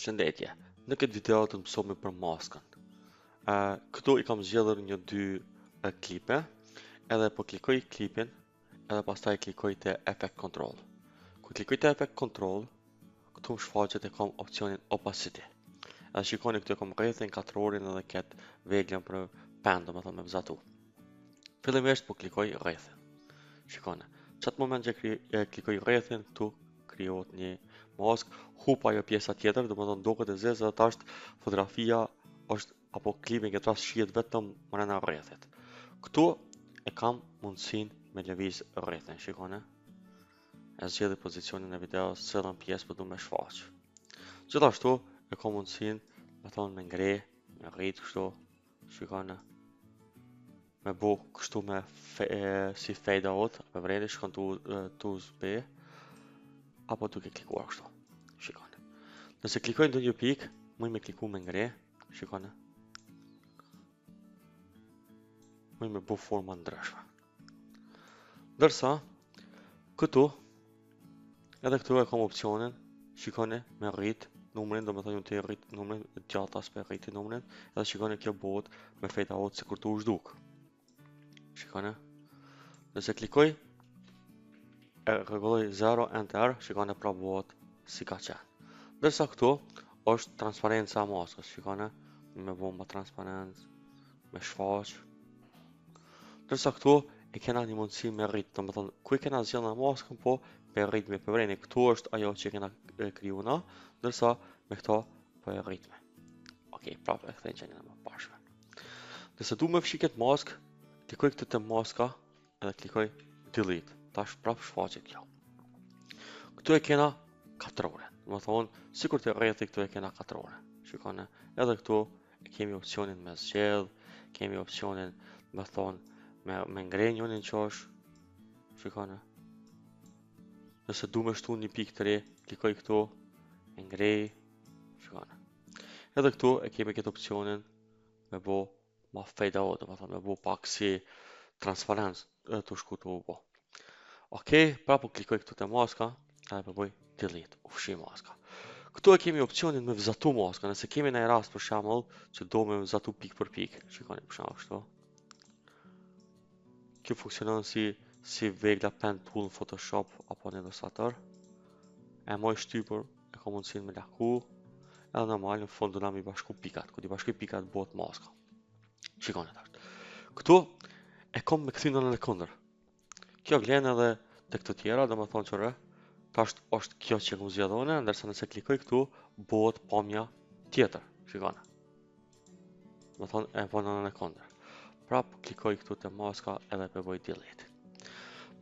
Përshëndetje, në këtë video të mësojmë për maskën. Këtu I kam zgjedhur një dy klipe, edhe po klikoj klipin, edhe pastaj klikoj te Effect Control. Kur klikoj te Effect Control, këtu më shfaqet e kam opcionin Opacity. Edhe shikoni këtu e kam rrethin, katrorin edhe këtë veglën për pen, domethënë me vzatu. Fillimisht po klikoj rrethin. Shikoni, çat moment që klikoj rrethin, këtu krijohet një mask, hup ajo pjesa tjetër, domethënë duket e zezë dhe tash fotografia është apo klipi në këtë rast shihet vetëm brenda rrethit. Këtu e kam mundësinë me lëviz rrethin, shikoni. E zgjedh pozicionin e videos, cëllën pjesë po du me shfaq. Gjithashtu e kam mundësinë, me thonë me ngre, me rrit kështu, shikoni. Me bu kështu me si fade out, me vredi shkon tu B, apo duke klikuar kështu. Shikoni. Nëse klikoj në një pikë, më me kliku me ngre, shikoni. Më me bu forma ndryshme. Ndërsa, këtu, edhe këtu e kam opcionin, shikoni me rrit numrin, do me thënë të rrit numrin, gjatas për rriti numrin, edhe shikoni kjo bëhet me fade out si kur tu u zhduk. Shikoni. Nëse klikoj, e rregulloj 0 enter, shikoni pra bëhet si ka qenë. Ndërsa këtu është transparenca e maskës, shikoni, me bëmë më transparencë, me shfaq. Ndërsa këtu e kena një mundësi me rrit, do me thonë, ku e kena zgjellë në maskën, po për rritme, për vreni, këtu është ajo që kena kriju na, ndërsa me këto po e rritme. Okej, prapë e kthejnë që njëna më pashme. Nëse du me fshi këtë maskë, klikoj këtë të maska, edhe klikoj delete, tash prapë shfaqe kjo. Këtu e kena katrore, do me thonë, sikur të rrethi këtu e kena katrore, shikone, edhe këtu e kemi opcionin me zgjedh, kemi opcionin me thonë, me ngre njënin qosh, shikone. Nëse du me shtu një pikë të re, klikoj këtu, e ngrej, shikone. Edhe këtu e kemi këtë opcionin me bo ma fade out, do me thonë, me bo pak si transparencë të shku të u bo. Okej, pra po klikoj këtu të maska, edhe përboj delete, u fshi maska. Këtu e kemi opcionin me vzatu maska, nëse kemi në rast për shembull që do me vzatu pik për pik, shikoni për shembull kështu. Kjo funksionon si vegla pen tool në Photoshop apo në Illustrator. E moj shtypur, e ka mundësinë me laku, edhe normal në fund do na mi bashku pikat, ku ti bashkoj pikat bëhet maska. Shikoni tash. Këtu e kam me kthynë në kundër. Kjo vlen edhe tek të tjera, domethënë çore. Tash është kjo që kam zgjedhur, ndërsa nëse klikoj këtu, bëhet pamja tjetër, shikoni. Domethënë e vënë në kundër. Prap klikoj këtu te maska edhe përboj delete.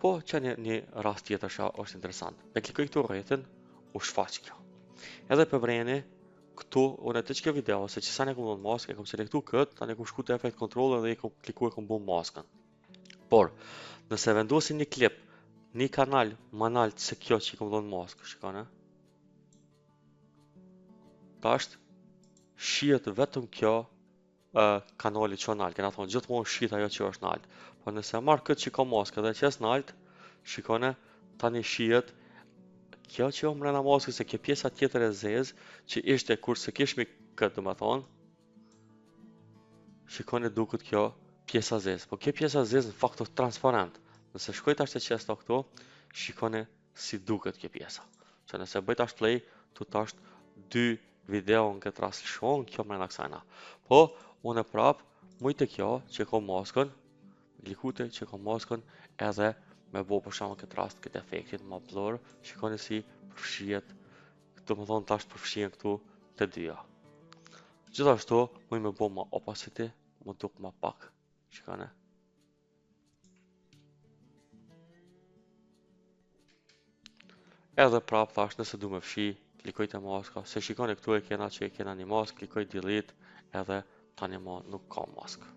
Po që një rast tjetër është interesant. Me klikoj këtu rrethin, u shfaq kjo. Edhe përvreni këtu unë të çka video se që sa ne kam dhënë maskë, kam selektu këtë, tani kam shku te Effect Control edhe e kam klikuar kam bën maskën. Por nëse vendosim një klip, një kanal më nalt se kjo që kam dhënë maskë, shikoni. Tash shihet vetëm kjo kanali që nalt, kena thonë gjithmonë shihet ajo që është nalt. Po nëse marr këtë që ka maskë dhe që është nalt, shikoni tani shihet kjo që është mbrana maskës, se kjo pjesa tjetër e zezë që ishte kur se kishmi këtë, domethënë. Shikoni duket kjo pjesa zezë, po kjo pjesa zezë në fakt është transparent. Nëse shkoj tash te qesto këtu, shikoni si duket kjo pjesa. Që nëse bëj tash play, tu tash dy video në këtë rast shohën kjo mbrana kësajna. Po unë prap mujtë kjo që ka maskën, klikute që ka maskën edhe me bo për shkakun këtë rast këtë efektin më blur, shikoni si përfshihet, domethënë tash përfshihen këtu të dyja. Gjithashtu mund me bo më opacity, më duk më pak, shikoni. Edhe prap tash nëse du me fshi, klikoj te maska, se shikoni këtu e kena që e kena një maskë, klikoj delete edhe tani më nuk ka maskë.